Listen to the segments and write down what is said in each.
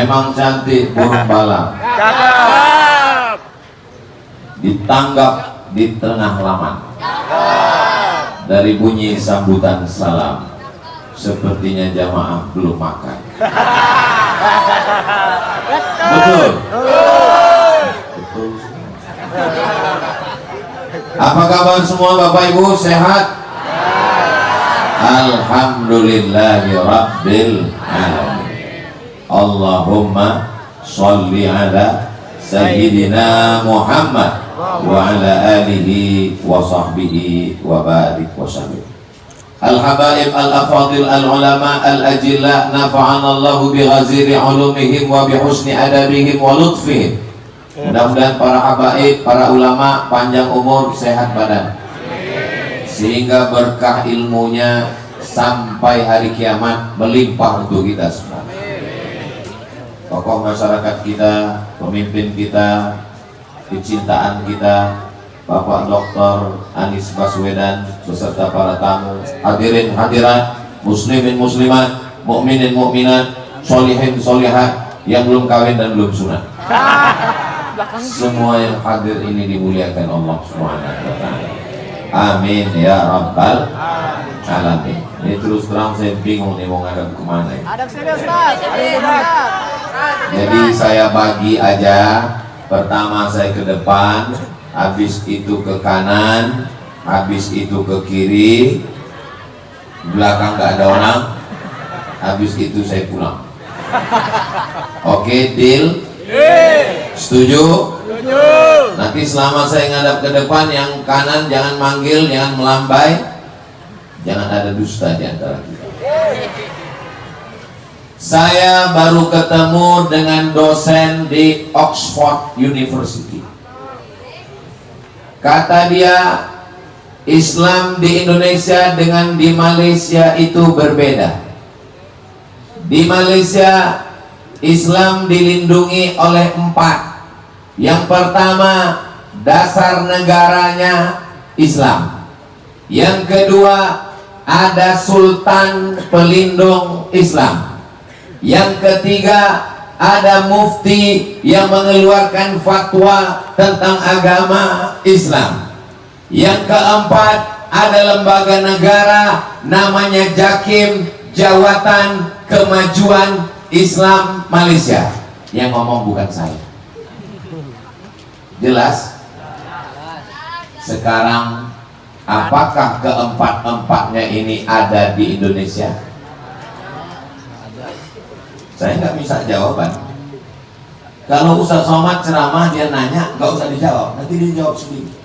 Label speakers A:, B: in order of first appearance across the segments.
A: Memang cantik burung bala.
B: Cakep.
A: Ditanggap di tengah laman. Dari bunyi sambutan salam, sepertinya jamaah belum makan. Betul. Betul. Apa kabar semua Bapak Ibu, sehat? Alhamdulillahi Rabbil Alamin. Allahumma sholli ala Sayyidina Muhammad wa ala alihi wa sahbihi wa barik wa sallim. Al-habaib al-afadil al-ulama al-ajillah, nafa'ana Allahu bi ghaziri ulumihim wa bi husni adabihim wa lutfihim. Mudah-mudahan para habaib, para ulama panjang umur, sehat badan, sehingga berkah ilmunya sampai hari kiamat melimpah untuk kita semua. Tokoh masyarakat kita, pemimpin kita, kecintaan kita, Bapak Dr. Anies Baswedan beserta para tamu, hadirin hadirat, muslimin muslimat, mukminin mukminat, sholihin sholihat yang belum kawin dan belum sunat. Semua yang hadir ini dimuliakan Allah Subhanahu wa taala. Amin ya rabbal alamin. Ini terus terang saya bingung nih mau ngadep kemana ya. Jadi saya bagi aja. Pertama saya ke depan, habis itu ke kanan, habis itu ke kiri, belakang nggak ada orang, habis itu saya pulang. Oke, deal? Setuju? Nanti selama saya ngadap ke depan, yang kanan jangan manggil, jangan melambai, jangan ada dusta di antara kita. Saya baru ketemu dengan dosen di Oxford University. Kata dia, Islam di Indonesia dengan di Malaysia itu berbeda. Di Malaysia, Islam dilindungi oleh 4. Yang pertama, dasar negaranya Islam. Yang kedua, ada sultan pelindung Islam. Yang ketiga, ada mufti yang mengeluarkan fatwa tentang agama Islam. Yang keempat, ada lembaga negara namanya JAKIM, Jawatan Kemajuan Islam Malaysia. Yang ngomong bukan saya. Jelas? Sekarang apakah keempat-empatnya ini ada di Indonesia? Saya nggak bisa jawaban. Kalau Ustaz Somad ceramah dia nanya, nggak usah dijawab, nanti dia jawab sendiri.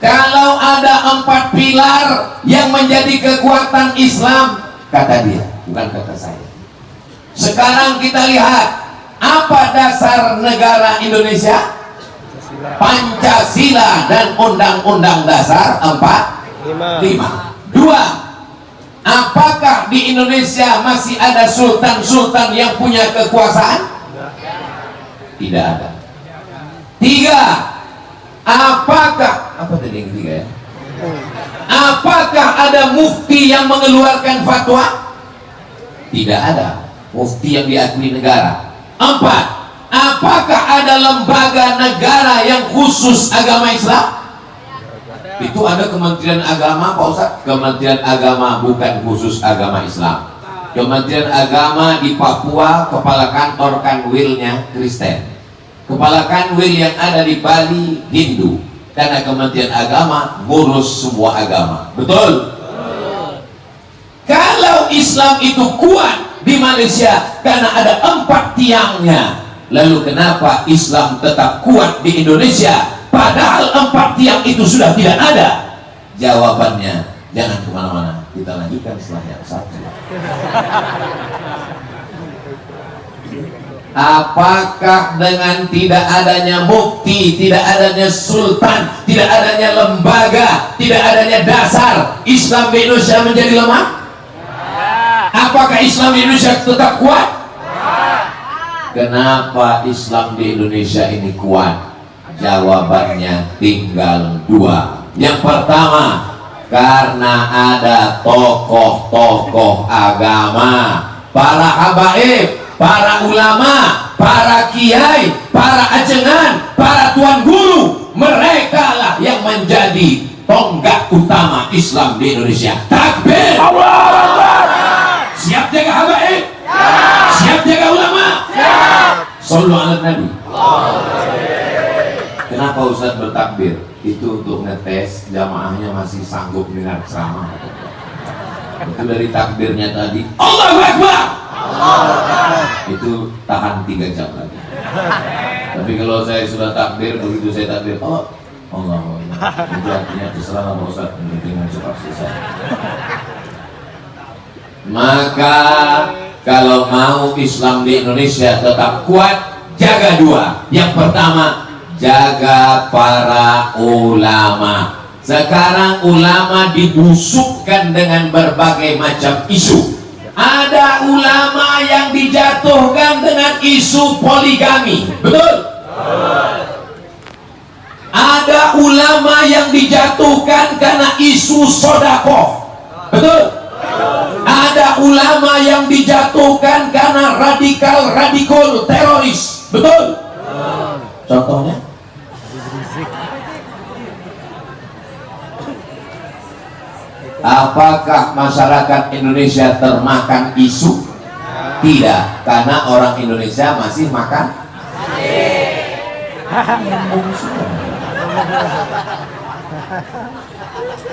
A: Kalau ada 4 pilar yang menjadi kekuatan Islam, kata dia, bukan kata saya. Sekarang kita lihat, apa dasar negara Indonesia? Pancasila dan Undang-Undang Dasar 45. 2. Apakah di Indonesia masih ada sultan-sultan yang punya kekuasaan? Tidak ada. 3. Apakah, apa tadi yang ketiga ya? Apakah ada mufti yang mengeluarkan fatwa? Tidak ada mufti yang diakui negara. 4. Apakah ada lembaga negara yang khusus agama Islam? Itu ada Kementerian Agama, Pak Ustaz. Kementerian Agama bukan khusus agama Islam. Kementerian Agama di Papua, kepala kantor kanwilnya Kristen. Kepala kanwil yang ada di Bali Hindu. Karena Kementerian Agama ngurus semua agama. Betul? Kalau Islam itu kuat di Malaysia karena ada 4 tiangnya, lalu kenapa Islam tetap kuat di Indonesia padahal 4 tiang itu sudah tidak ada? Jawabannya jangan kemana-mana, kita lanjutkan setelah yang satu. Apakah dengan tidak adanya mufti, tidak adanya sultan, tidak adanya lembaga, tidak adanya dasar, Islam di Indonesia menjadi lemah? Apakah Islam di Indonesia tetap kuat? Kenapa Islam di Indonesia ini kuat? Jawabannya tinggal 2. Yang pertama, karena ada tokoh-tokoh agama, para habaib, para ulama, para kiai, para ajengan, para tuan guru, mereka lah yang menjadi tonggak utama Islam di Indonesia. Takbir!
B: Allahu Akbar.
A: Siap jaga habaib? Siap jaga ulama? Sallu ala Nabi. Kenapa Ustaz bertakbir? Itu untuk ngetes jamaahnya masih sanggup dengar ceramah. Itu dari takbirnya tadi Allahu Akbar, itu tahan 3 jam lagi. Tapi kalau saya sudah takbir, begitu saya takbir Allah itu artinya terserah Pak Ustaz, dengan cepat selesai. Maka kalau mau Islam di Indonesia tetap kuat, jaga 2. Yang pertama, jaga para ulama. Sekarang ulama dibusukkan dengan berbagai macam isu. Ada ulama yang dijatuhkan dengan isu poligami, betul? Ada ulama yang dijatuhkan karena isu sodakoh, betul? Ada ulama yang dijatuhkan karena radikal teroris, betul? Contohnya? Apakah masyarakat Indonesia termakan isu? Tidak, karena orang Indonesia masih makan.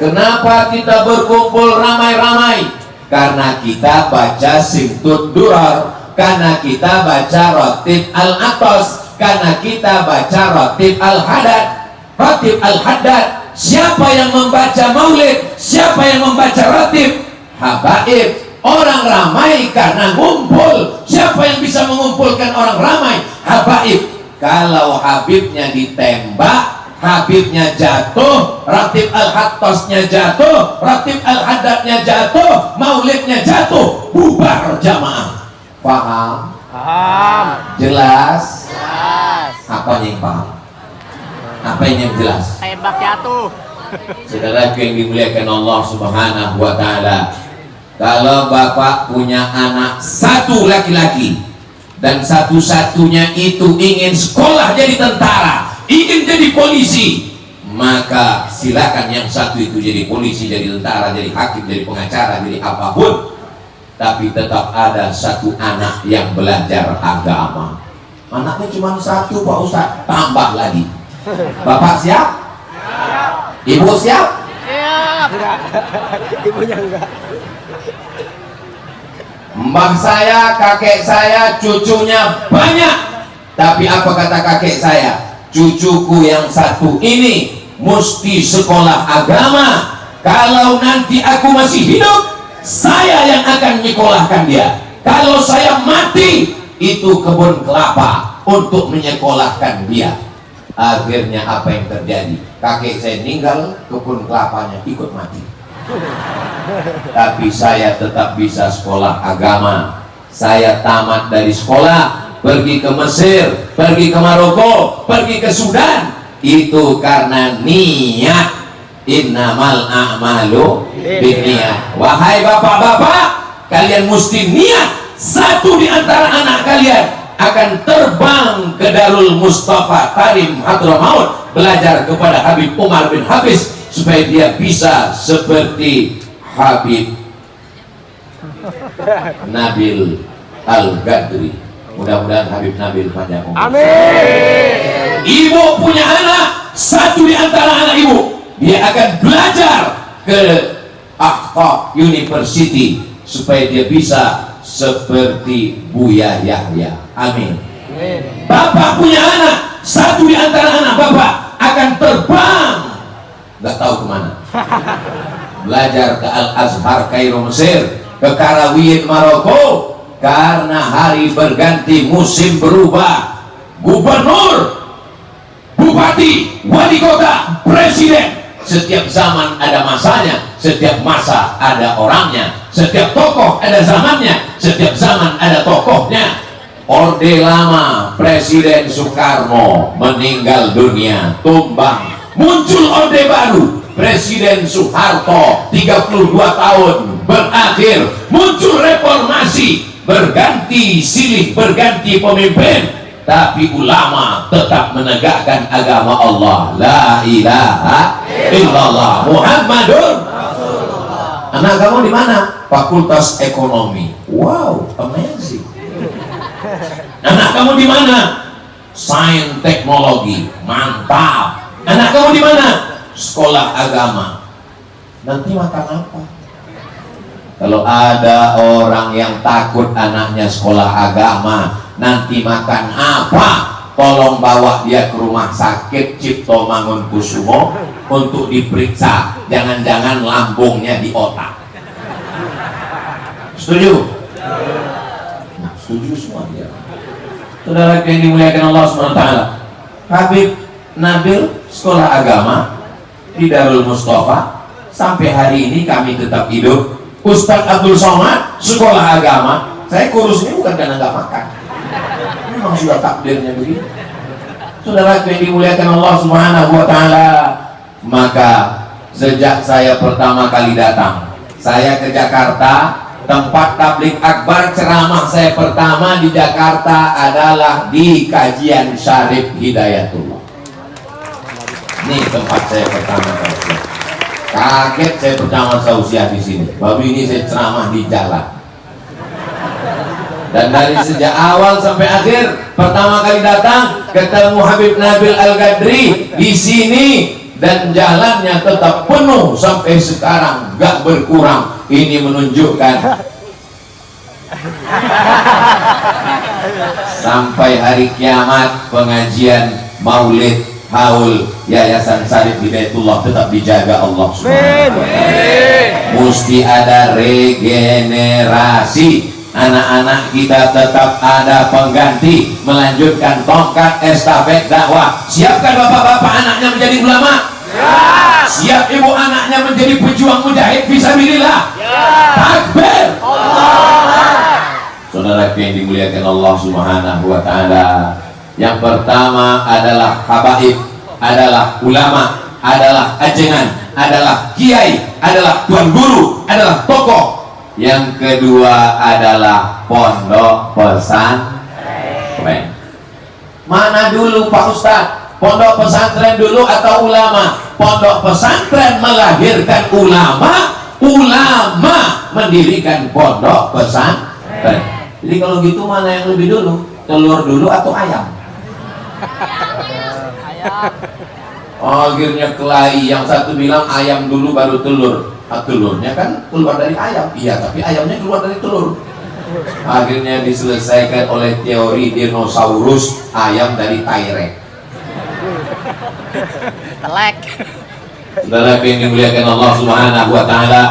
A: Kenapa kita berkumpul ramai-ramai? Karena kita baca Simtud Durar, karena kita baca Ratib Al-Atos, karena kita baca Ratib Al-Haddad. Ratib Al-Haddad, siapa yang membaca maulid? Siapa yang membaca ratib? Habaib. Orang ramai karena ngumpul. Siapa yang bisa mengumpulkan orang ramai? Habaib. Kalau habibnya ditembak, habibnya jatuh, ratib al-hattosnya jatuh, ratib al-haddadnya jatuh, maulidnya jatuh, bubar jamaah. Paham?
B: Paham.
A: Jelas?
B: Jelas.
A: Apa yang paham? Apa yang jelas?
B: Tembak jatuh.
A: Saudara yang dimuliakan Allah Subhanahu wa Ta'ala, kalau bapak punya anak 1 laki-laki dan satu-satunya itu ingin sekolah jadi tentara, ingin jadi polisi, maka silakan yang satu itu jadi polisi, jadi tentara, jadi hakim, jadi pengacara, jadi apapun. Tapi tetap ada 1 anak yang belajar agama. Anaknya cuma 1 Pak Ustaz, tambah lagi. Bapak siap? Ibu siap?
B: Siap. Ibunya enggak.
A: Mbah saya, kakek saya, cucunya banyak. Tapi apa kata kakek saya? Cucuku yang 1 ini mesti sekolah agama. Kalau nanti aku masih hidup, saya yang akan menyekolahkan dia. Kalau saya mati, itu kebun kelapa untuk menyekolahkan dia. Akhirnya apa yang terjadi? Kakek saya meninggal, kebun kelapanya ikut mati. Tapi saya tetap bisa sekolah agama. Saya tamat dari sekolah, pergi ke Mesir, pergi ke Maroko, pergi ke Sudan. Itu karena niat. Innamal a'malu binniyat. Wahai bapak-bapak, kalian mesti niat. 1 di antara anak kalian akan terbang ke Darul Mustafa Tarim Hadramaut, belajar kepada Habib Umar bin Hafiz supaya dia bisa seperti Habib Nabil Al-Gadri. Mudah-mudahan Habib Nabil panjang umur.
B: Amin.
A: Ibu punya anak, 1 di antara anak ibu, dia akan belajar ke Ahqaf University supaya dia bisa seperti Buya Yahya. Amin. Bapak punya anak, 1 di antara anak bapak akan terbang, nggak tahu kemana, belajar ke Al-Azhar Kairo Mesir, ke Karawiyin Maroko, karena hari berganti, musim berubah. Gubernur, bupati, wali kota, presiden, setiap zaman ada masanya, setiap masa ada orangnya, setiap tokoh ada zamannya, setiap zaman ada tokohnya. Orde lama Presiden Soekarno meninggal dunia, tumbang, muncul orde baru Presiden Soeharto 32 tahun berakhir, muncul reformasi berganti silih berganti pemimpin, tapi ulama tetap menegakkan agama Allah. La ilaha illallah Muhammadun Rasulullah. Anak kamu di mana? Fakultas Ekonomi. Wow, amazing. Anak kamu di mana? Sains Teknologi. Mantap. Anak kamu di mana? Sekolah Agama. Nanti makan apa? Kalau ada orang yang takut anaknya sekolah agama, nanti makan apa? Tolong bawa dia ke rumah sakit Cipto Mangunkusumo untuk diperiksa. Jangan-jangan lambungnya di otak. Setuju? Nah, setuju semua dia. Saudara yang dimuliakan Allah SWT, Habib Nabil sekolah agama di Darul Mustafa, sampai hari ini kami tetap hidup. Ustadz Abdul Somad sekolah agama. Saya kurusnya bukan karena nggak makan, memang sudah takdirnya begitu. Saudara yang dimuliakan Allah Subhanahu wa Ta'ala, maka sejak saya pertama kali datang, saya ke Jakarta, tempat tabligh akbar ceramah saya pertama di Jakarta adalah di Kajian Syarif Hidayatullah. Ini tempat saya pertama kali. Kaget saya pertama sausiah di sini. Baru ini saya ceramah di jalan. Dan dari sejak awal sampai akhir, pertama kali datang ketemu Habib Nabil Al-Qadri di sini, dan jalannya tetap penuh sampai sekarang, gak berkurang. Ini menunjukkan sampai hari kiamat pengajian Maulid Haul Yayasan Syarif Hidayatullah tetap dijaga Allah Subhanahu wa Ta'ala. Mesti ada regenerasi. Anak-anak kita tetap ada pengganti, melanjutkan tongkat estafet dakwah. Siapkan bapak-bapak anaknya menjadi ulama? Ya. Siap ibu anaknya menjadi pejuang mujahid fisabilillah? Ya. Takbir. Saudara yang dimuliakan Allah Subhanahu wa Ta'ala, yang pertama adalah habaib, adalah ulama, adalah ajengan, adalah kiai, adalah tuan guru, adalah tokoh. Yang kedua adalah pondok pesantren. Mana dulu Pak Ustadz? Pondok pesantren dulu atau ulama? Pondok pesantren melahirkan ulama, ulama mendirikan pondok pesantren. Jadi kalau gitu mana yang lebih dulu? Telur dulu atau ayam? Akhirnya kelahi, yang satu bilang ayam dulu baru telur. Telurnya kan keluar dari ayam, iya, tapi ayamnya keluar dari telur. Akhirnya diselesaikan oleh teori dinosaurus, ayam dari Tyrek.
B: Telek.
A: Saudara yang dimuliakan Allah Subhanahu wa Ta'ala,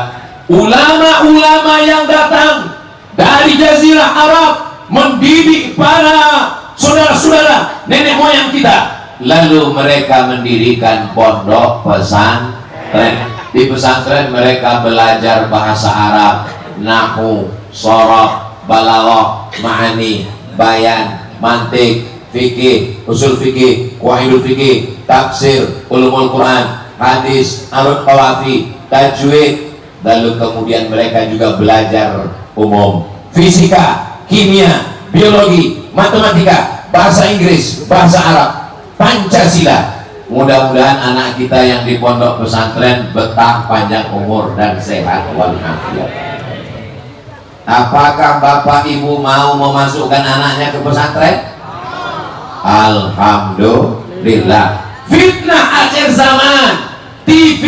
A: ulama-ulama yang datang dari Jazirah Arab mendidik para saudara-saudara nenek moyang kita, lalu mereka mendirikan pondok pesantren. Di pesantren mereka belajar bahasa Arab, nahwu, shoroh, balaghah, ma'ani, bayan, mantik, fikih, usul fikih, qawaidul fikih, tafsir, ulumul Quran, hadis, arud qawafi, tajwid. Lalu kemudian mereka juga belajar umum, fisika, kimia, biologi, matematika, bahasa Inggris, bahasa Arab, Pancasila. Mudah-mudahan anak kita yang di pondok pesantren betah, panjang umur dan sehat walafiat. Apakah bapak ibu mau memasukkan anaknya ke pesantren? Alhamdulillah. Fitnah akhir zaman, TV,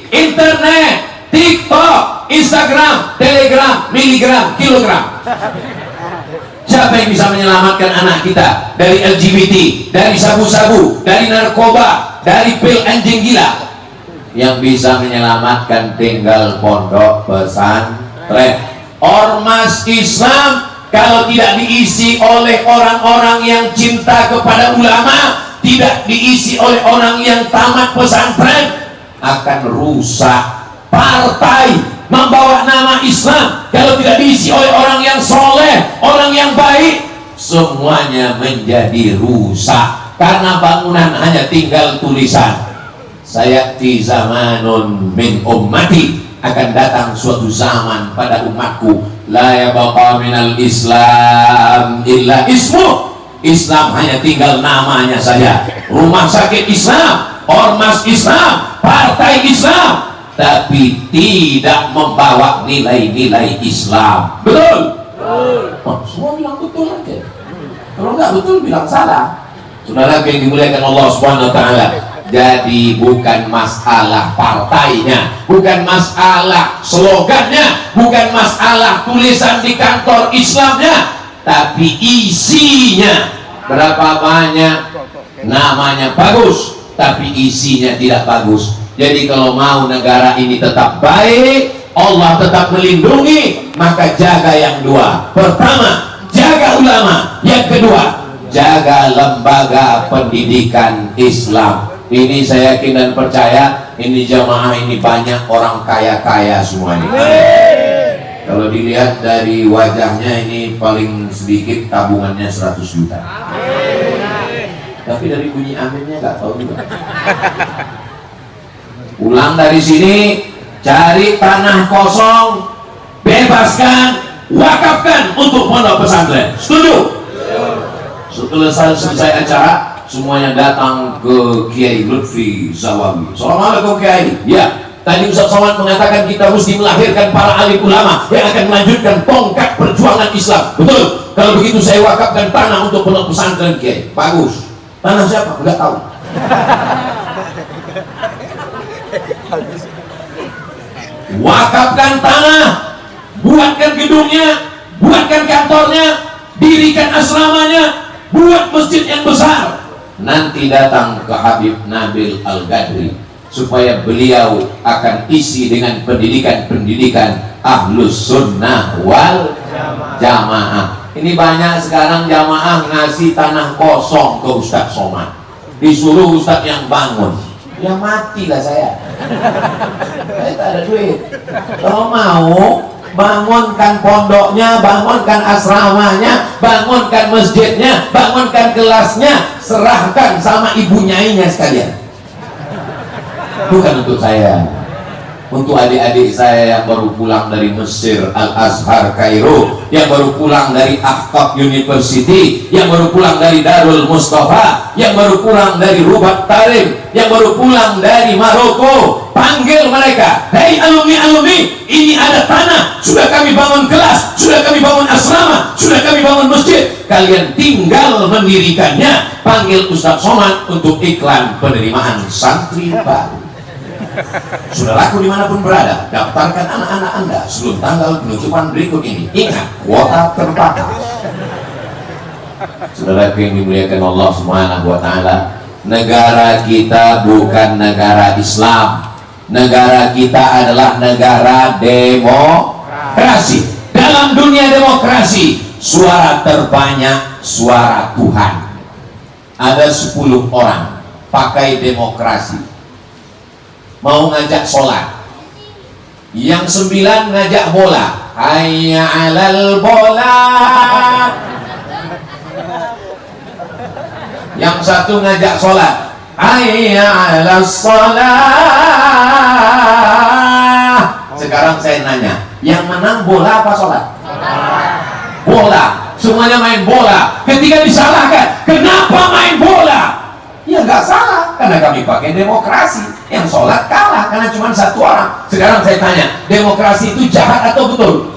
A: internet, TikTok, Instagram, Telegram, miligram, kilogram. Siapa yang bisa menyelamatkan anak kita dari LGBT, dari sabu-sabu, dari narkoba, dari pil anjing gila? Yang bisa menyelamatkan tinggal pondok pesantren. Ormas Islam kalau tidak diisi oleh orang-orang yang cinta kepada ulama, tidak diisi oleh orang yang tamat pesantren, akan rusak. Partai membawa nama Islam kalau tidak diisi oleh orang yang soleh, orang yang baik, semuanya menjadi rusak. Karena bangunan hanya tinggal tulisan. Sayati zamanun min ummati, akan datang suatu zaman pada umatku la yabqa minal Islam illa ismu. Islam hanya tinggal namanya saja. Rumah sakit Islam, ormas Islam, partai Islam, tapi tidak membawa nilai-nilai Islam. Betul? Oh, semua bilang betul aja. Kalau nggak betul bilang salah. Saudara yang dimuliakan Allah Subhanahu wa taala. Jadi bukan masalah partainya, bukan masalah slogannya, bukan masalah tulisan di kantor Islamnya, tapi isinya. Berapa banyak namanya bagus, tapi isinya tidak bagus. Jadi kalau mau negara ini tetap baik, Allah tetap melindungi, maka jaga yang dua. Pertama, jaga ulama. Yang kedua, jaga lembaga pendidikan Islam. Ini saya yakin dan percaya, ini jamaah ini banyak orang kaya-kaya semuanya. Kalau dilihat dari wajahnya ini paling sedikit tabungannya 100 juta. Tapi dari bunyi aminnya nggak tahu juga. Pulang dari sini, cari tanah kosong, bebaskan, wakafkan untuk pondok pesantren. Setuju? Setelah selesai acara, semuanya datang ke Kiai Lutfi Zawawi. Assalamualaikum Kiai. Ya, tadi Ustaz Somad mengatakan kita mesti melahirkan para alim ulama yang akan melanjutkan tongkat perjuangan Islam. Betul. Kalau begitu saya wakafkan tanah untuk pondok pesantren Kiai. Bagus. Tanah siapa? Enggak tahu. Wakafkan tanah, buatkan gedungnya, buatkan kantornya, dirikan asramanya, buat masjid yang besar. Nanti datang ke Habib Nabil Al-Gadri supaya beliau akan isi dengan pendidikan-pendidikan Ahlus Sunnah wal Jamaah. Ini banyak sekarang jamaah ngasih tanah kosong ke Ustaz Somad, disuruh Ustaz yang bangun. Ya matilah saya. Saya tak ada duit. Kalau mau bangunkan pondoknya, bangunkan asramanya, bangunkan masjidnya, bangunkan kelasnya, serahkan sama ibu nyainya sekalian. Bukan untuk saya, untuk adik-adik saya yang baru pulang dari Mesir, Al-Azhar, Kairo, yang baru pulang dari Ahqaf University, yang baru pulang dari Darul Mustafa, yang baru pulang dari Rubat Tarim, yang baru pulang dari Maroko. Panggil mereka, hei alumni-alumni, ini ada tanah, sudah kami bangun kelas, sudah kami bangun asrama, sudah kami bangun masjid, kalian tinggal mendirikannya. Panggil Ustaz Somad untuk iklan penerimaan santri baru. Saudaraku dimanapun berada, daftarkan anak-anak Anda sebelum tanggal penutupan berikut ini. Ingat, kuota terbatas. Saudaraku yang dimuliakan Allah Subhanahu wa taala, negara kita bukan negara Islam. Negara kita adalah negara demokrasi. Dalam dunia demokrasi, suara terbanyak suara Tuhan. Ada 10 orang pakai demokrasi, mau ngajak sholat, yang 9 ngajak bola. Hayya 'alal bola. Yang 1 ngajak sholat. Hayya 'alas sholat. Sekarang saya nanya, yang menang bola apa sholat? Bola. Semuanya main bola. Ketika disalahkan, kenapa main bola? Ya nggak salah, karena kami pakai demokrasi. Yang sholat kalah karena cuma 1 orang. Sekarang saya tanya, demokrasi itu jahat atau betul?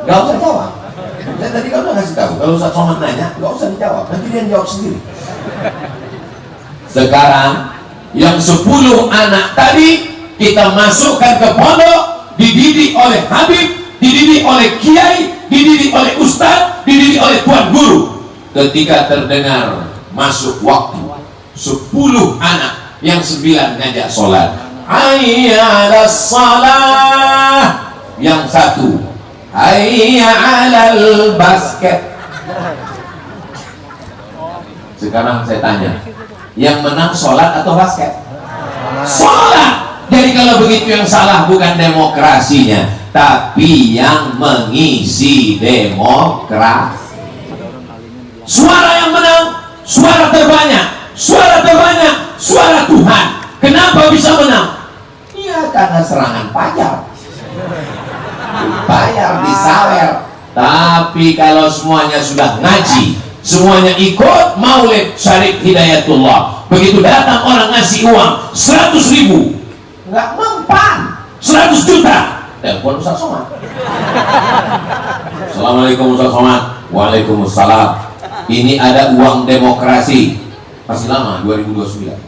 A: Nggak usah jawab. Saya tadi kan udah ngasih tahu, kalau Ustaz Somad nanya, nggak usah dijawab, nanti dia jawab sendiri. Sekarang yang 10 anak tadi kita masukkan ke pondok, dididik oleh Habib, dididik oleh Kiai, dididik oleh Ustadz, dididik oleh Tuan Guru. Ketika terdengar masuk waktu, 10 anak, yang 9 ngajak sholat. Hayya 'alas shalah. Yang 1, hayya 'alal basket. Sekarang saya tanya, yang menang sholat atau basket? Sholat. Jadi kalau begitu yang salah bukan demokrasinya, tapi yang mengisi demokrasi. Suara yang menang, suara terbanyak, suara terbanyak, suara Tuhan. Kenapa bisa menang? Ya karena serangan pajak. Bayar Tapi kalau semuanya sudah ngaji, semuanya ikut maulid Syarif Hidayatullah, begitu datang orang ngasih uang 100.000, nggak mempan, 100 juta, telepon Ustaz Somad. Assalamualaikum Ustaz Somad. Waalaikumsalam. Ini ada uang demokrasi, masih lama 2029.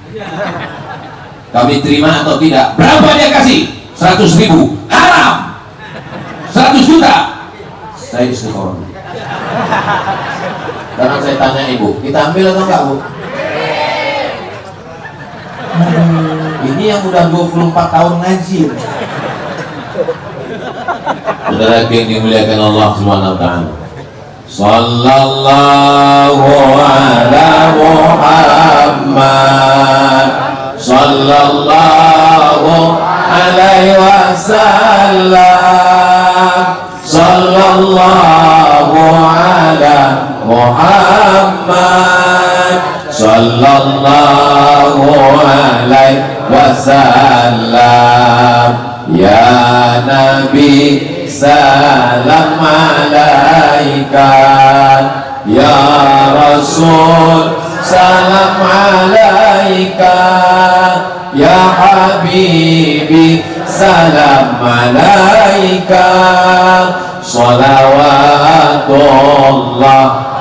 A: Kami terima atau tidak? Berapa dia kasih? 100.000. Haram. 100 juta. Saya istiqoroh. Karena saya tanya ibu, kita ambil atau enggak, Bu? Ini yang udah 24 tahun ngaji. Saudara yang dimuliakan Allah Subhanahu wa taala. Sallallahu ala Muhammad, sallallahu alaihi wasallam, sallallahu ala Muhammad, sallallahu alaihi wasallam. Ya Nabi salam alaika, ya Rasul salam alaika, ya Habibi salam alaika, salawatullah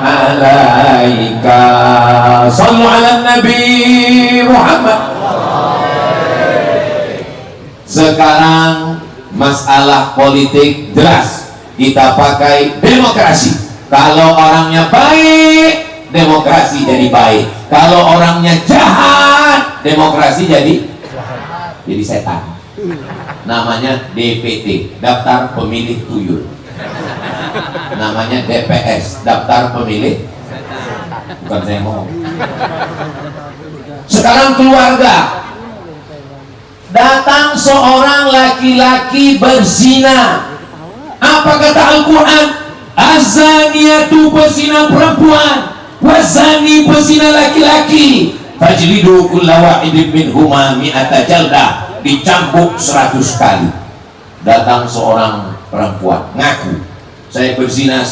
A: alaika. Sallu ala Nabi Muhammad. Sekarang masalah politik jelas, kita pakai demokrasi. Kalau orangnya baik, demokrasi jadi baik. Kalau orangnya jahat, demokrasi jadi setan. Namanya DPT, Daftar Pemilih Tuyul. Namanya DPS, Daftar Pemilih, bukan saya ngomong. Sekarang keluarga, datang seorang laki-laki berzina. Apa kata Al-Quran? Az-zaniyatu, berzina perempuan, wazani, berzina laki-laki, fajlidu kulla wahidin minhuma mi'ata jaldah, dicambuk 100 kali. Datang seorang perempuan ngaku, saya berzina,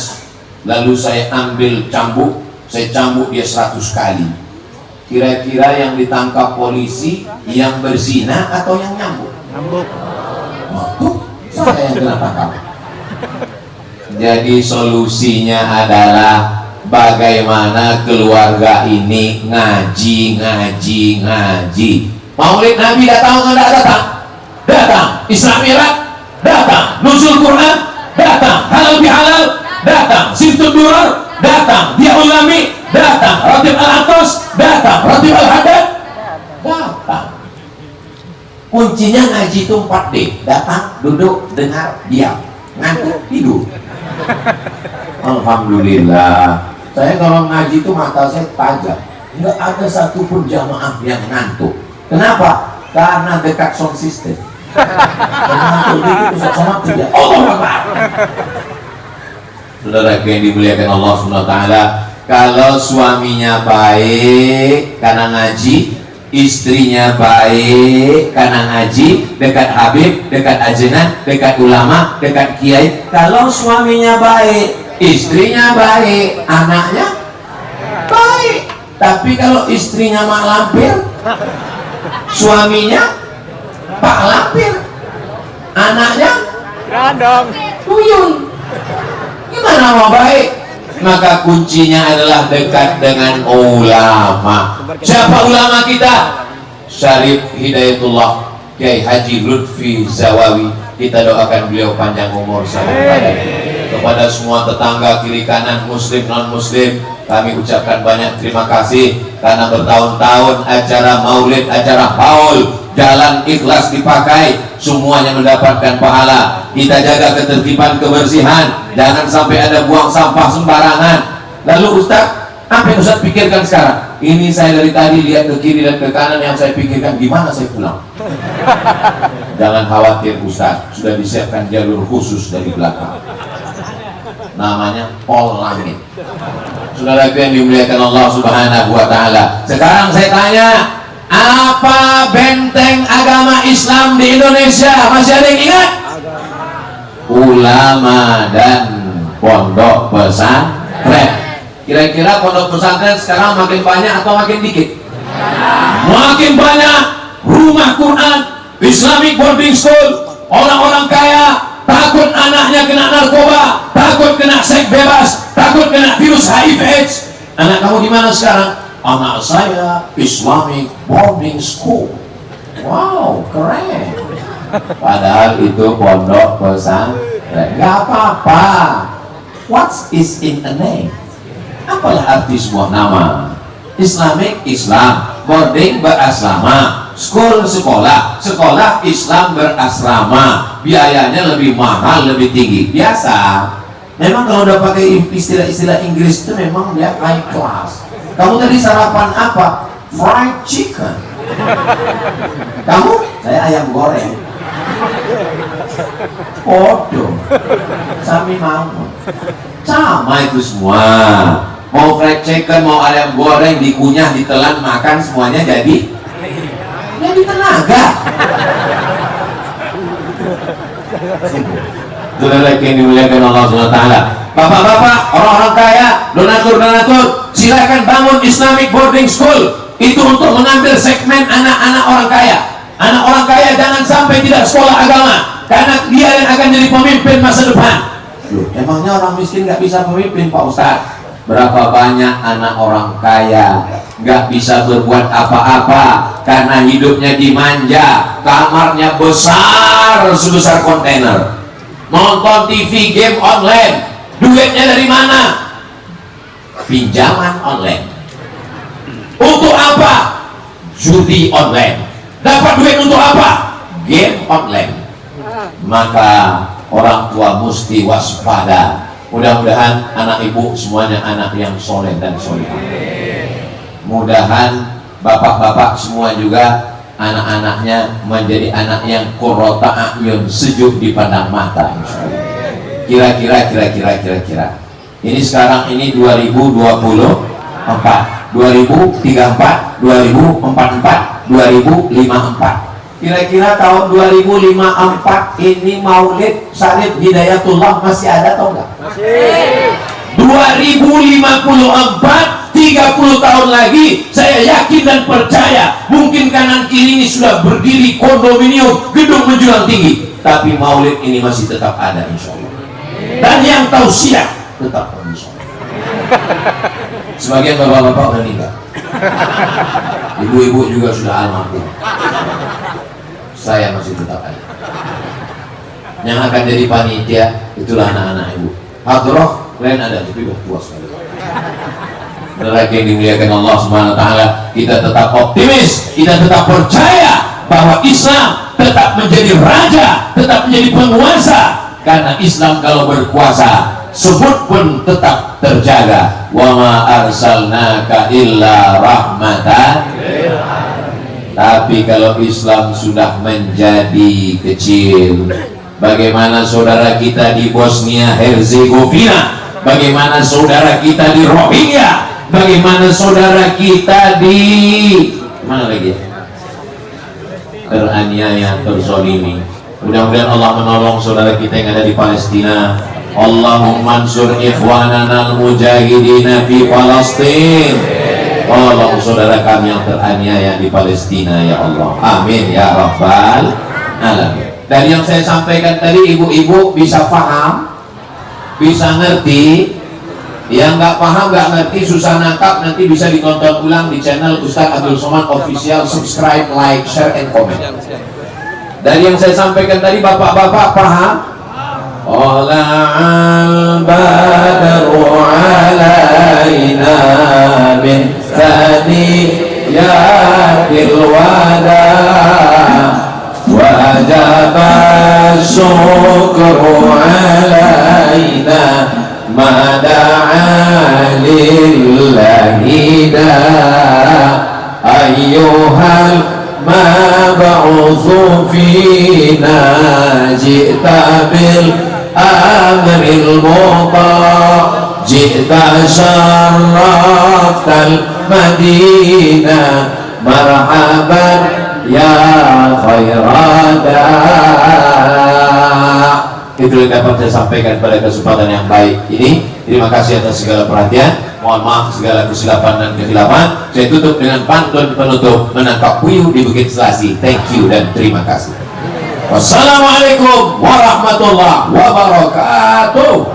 A: lalu saya ambil cambuk, saya cambuk dia 100 kali. Kira-kira yang ditangkap polisi yang berzina atau yang nyambuk?
B: Nyambuk.
A: Saya yang kena tangkap. Jadi solusinya adalah bagaimana keluarga ini ngaji. Maulid Nabi datang atau tidak datang? Datang. Isra Mi'raj datang. Nuzul Quran datang. Halal bihalal datang. Siftun Durar datang. Dia Ulami datang. Ratib Al-Atos datang. Ratib Al-Hadad datang. Kuncinya ngaji itu 4D. Datang, duduk, dengar, diam. Ngantuk, tidur. Alhamdulillah. Saya kalau ngaji itu mata saya tajam. Nggak ada satupun jamaah yang ngantuk. Kenapa? Karena dekat sound system. Ngantuk dikit Ustaz Somad tidak. Allah Akbar. Saudara yang dimuliakan Allah Subhanahu wa taala, kalau suaminya baik karena ngaji, istrinya baik karena ngaji, dekat Habib, dekat ajenan, dekat ulama, dekat kiai. Kalau suaminya baik, istrinya baik, anaknya baik. Tapi kalau istrinya mak lampir, suaminya pak lampir, anaknya
B: Grandong.
A: tuyul, gimana mau baik? Maka kuncinya adalah dekat dengan ulama. Siapa ulama kita? Syarif Hidayatullah Kiai Haji Lutfi Zawawi. Kita doakan beliau panjang umur sampai badan. Kepada semua tetangga kiri kanan, muslim non muslim, kami ucapkan banyak terima kasih karena bertahun-tahun acara maulid, acara haul, jalan ikhlas dipakai, semuanya mendapatkan pahala. Kita jaga ketertiban, kebersihan, jangan sampai ada buang sampah sembarangan. Lalu Ustaz, apa yang Ustaz pikirkan sekarang? Ini saya dari tadi lihat ke kiri dan ke kanan, yang saya pikirkan gimana saya pulang. Jangan khawatir Ustaz, sudah disiapkan jalur khusus dari belakang. Namanya Pol Langit. Saudara yang dimuliakan Allah Subhanahu wa taala. Sekarang saya tanya, apa benteng agama Islam di Indonesia? Masih ada yang ingat? Ulama dan pondok pesantren. Kira-kira pondok pesantren sekarang makin banyak atau makin dikit? Makin banyak. Rumah Quran, Islamic boarding school, orang-orang kaya takut anaknya kena narkoba, takut kena seks bebas, takut kena virus HIV/AIDS. Anak kamu di mana sekarang? Anak saya Islamic boarding school. Wow, keren. Padahal itu pondok pesantren. Gak apa-apa. What is in a name? Apalah arti sebuah nama? Islamic, Islam. Boarding, berasrama. School, sekolah. Sekolah Islam berasrama. Biayanya lebih mahal, lebih tinggi. Biasa. Memang kalau udah pakai istilah-istilah Inggris itu memang dia high class. Kamu tadi sarapan apa? Fried chicken. Kamu? Saya ayam goreng. Podo. Sami mau. Sama itu semua. Mau fried chicken, mau ayam goreng, dikunyah, ditelan, makan, semuanya jadi tenaga. Saudara yang dimuliakan Allah SWT, bapak-bapak, orang-orang kaya, donatur, silakan bangun Islamic boarding school. Itu untuk mengambil segmen anak-anak orang kaya. Anak orang kaya jangan sampai tidak sekolah agama, karena dia yang akan jadi pemimpin masa depan. Loh, emangnya orang miskin nggak bisa pemimpin, Pak Ustadz? Berapa banyak anak orang kaya nggak bisa berbuat apa-apa karena hidupnya dimanja, kamarnya besar sebesar kontainer, nonton TV, game online, duitnya dari mana? Pinjaman online. Untuk apa? Judi online. Dapat duit untuk apa? Game online. Maka orang tua mesti waspada. Mudah-mudahan anak ibu semuanya anak yang soleh dan solehah. Mudahan bapak-bapak semua juga anak-anaknya menjadi anak yang qurrata a'yun, sejuk dipandang mata. Kira-kira. Ini sekarang ini 2024, 2034, 2044, 2054. Kira-kira tahun 2054 ini Maulid Syarif Hidayatullah masih ada atau enggak? Masih. 2054, 30 tahun lagi, saya yakin dan percaya mungkin kanan kiri ini sudah berdiri kondominium, gedung menjulang tinggi, tapi Maulid ini masih tetap ada insya Allah. Dan yang tausiah tetap insya Allah. Sebagian bapak-bapak udah meninggal, ibu-ibu juga sudah almarhum. Saya masih tetap ada. Yang akan jadi panitia itulah anak-anak ibu. Hadroh kalian ada, tapi udah tua sekali. Lagi yang dimuliakan Allah Subhanahu Wa Taala, kita tetap optimis, kita tetap percaya bahwa Islam tetap menjadi raja, tetap menjadi penguasa. Karena Islam kalau berkuasa, sebut pun tetap terjaga. Wa ma arsalnaka illa rahmatan. Tapi kalau Islam sudah menjadi kecil, bagaimana saudara kita di Bosnia Herzegovina, bagaimana saudara kita di Rohingya, bagaimana saudara kita di mana lagi? Teraniaya, terzolimi. Mudah-mudahan Allah menolong saudara kita yang ada di Palestina. Allahumma ansur ikhwanana al-mujahidina fi Palestin. Tolong saudara kami yang teraniaya di Palestina ya Allah. Amin ya Rabbal Alamin. Dari yang saya sampaikan tadi, ibu-ibu bisa paham, bisa ngerti. Yang nggak paham, nggak ngerti, susah nangkap, nanti bisa ditonton ulang di channel Ustaz Abdul Somad Official. Subscribe, like, share, and comment. Dari yang saya sampaikan tadi, bapak-bapak paham? Ola'al badru alaina min thaniyatil wada wajaba syukru alaina mada'a lillahi da ayyuhal mab'utsu fina ji'ta bil amril muta' ji'ta syarraftal madinah marhaban ya khairada. Itu yang dapat saya sampaikan pada kesempatan yang baik ini. Terima kasih atas segala perhatian. Mohon maaf segala kesilapan dan kekhilafan. Saya tutup dengan pantun penutup menangkap puyuh di Bukit Selasi. Thank you dan terima kasih. Wassalamualaikum warahmatullahi wabarakatuh.